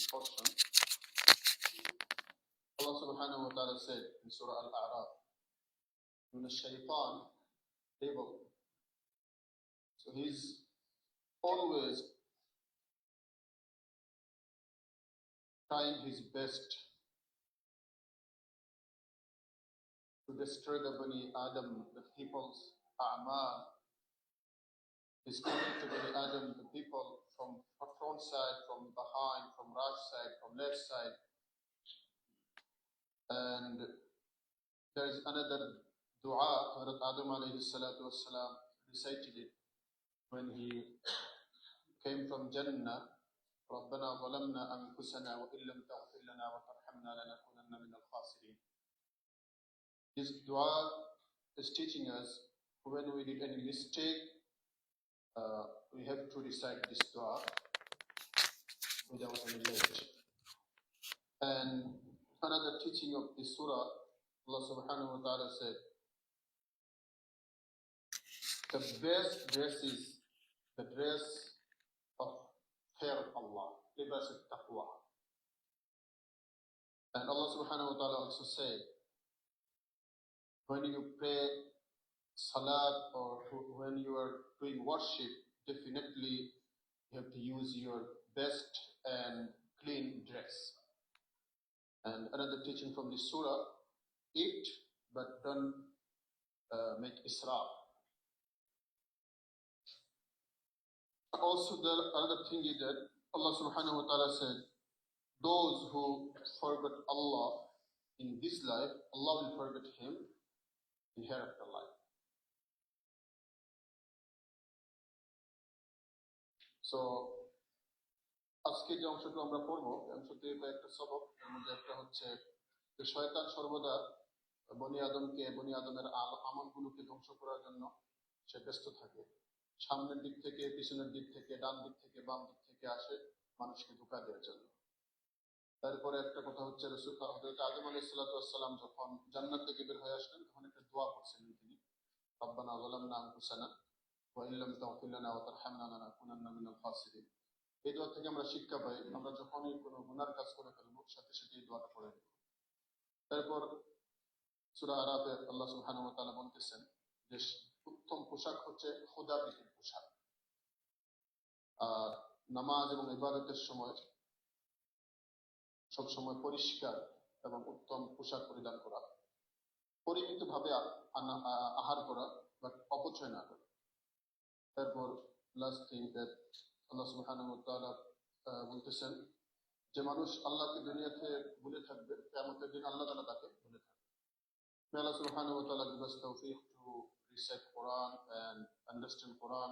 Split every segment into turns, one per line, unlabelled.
portion, Allah subhanahu wa ta'ala said in Surah Al-A'raf, "Min ash-shaytan, devil." So he's always trying his best to destroy the Bani Adam, the people's a'mal. He's coming to Bani Adam, the people, from front side, from behind, from right side, from left side. And there is another dua, Hazrat Adam alayhi salatu wassalam recited it when he came from Jannah. ربنا ظلمنا أنفسنا وإن لم تغفر لنا وترحمنا لنكونن من الخاسرين. This dua is teaching us when we did any mistake, we have to recite this dua without any limit. And another teaching of this surah, Allah subhanahu wa ta'ala said, the best dress is the dress of fear of Allah, libas al-taqwa. And Allah subhanahu wa ta'ala also said, when you pray salat or when you are doing worship, definitely you have to use your best and clean dress. And another teaching from this surah, eat but don't make israf. Also, the other thing is that Allah subhanahu wa ta'ala said, those who forget Allah in this life, Allah will forget him in hereafter life. So, আজকে যে অংশটা আমরা পড়বো, অংশতে কয়েকটা সবক, এর মধ্যে একটা হচ্ছে যে শয়তান সর্বদা বনি আদমের আমলগুলোকে ধ্বংস করার জন্য সে ব্যস্ত থাকে। সামনের দিক থেকে, পিছনের দিক থেকে, ডান দিক থেকে, বাম দিক থেকে আসে মানুষকে ধোঁকা দেওয়ার জন্য। তারপরে একটা কথা হচ্ছে হযরত আদম আলাইহিস সালাতু ওয়াস সালাম যখন জান্নাত থেকে বের হয়ে আসলেন তখন একটা দোয়া করছিলেন তিনি, রব্বানা যালামনা আনফুসানা ওয়া ইন লাম তাগফির লানা ওয়া তারহামনা লানাকুনান্না মিনাল খাসিরিন। এই দোয়া থেকে আমরা শিক্ষা পাই, আমরা যখনই কোনো গুনার কাজ করে ফেলবো সাথে সাথে এই দোয়াটা পড়ে নেব। তারপর সূরা আরাফে আল্লাহ সুবহানাহু ওয়া তাআলা বলতেছেন যে উত্তম পোশাক হচ্ছে খোদা ভীতির পোশাক। আর নামাজ এবং ইবাদতের সময় সবসময় পরিষ্কার এবং উত্তম পোশাক পরিধান করা, পরিমিতভাবে আহার করা, বাট অপচয় না করা। তারপর লাস্ট থিং দ্যাট আল্লাহ সুবহানাহু ওয়া তাআলা বলতেছেন যে মানুষ আল্লাহকে দুনিয়াতে ভুলে থাকবে, কিয়ামতের দিন আল্লাহ তাআলা তাকে ভুলে থাকবে। May Allah subhanahu wa ta'ala give us tawfiq to recite Quran and understand Quran,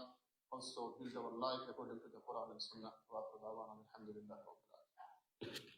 also build our life according to the Quran and Sunnah. Wa akhiru da'wana alhamdulillahi rabbil alamin.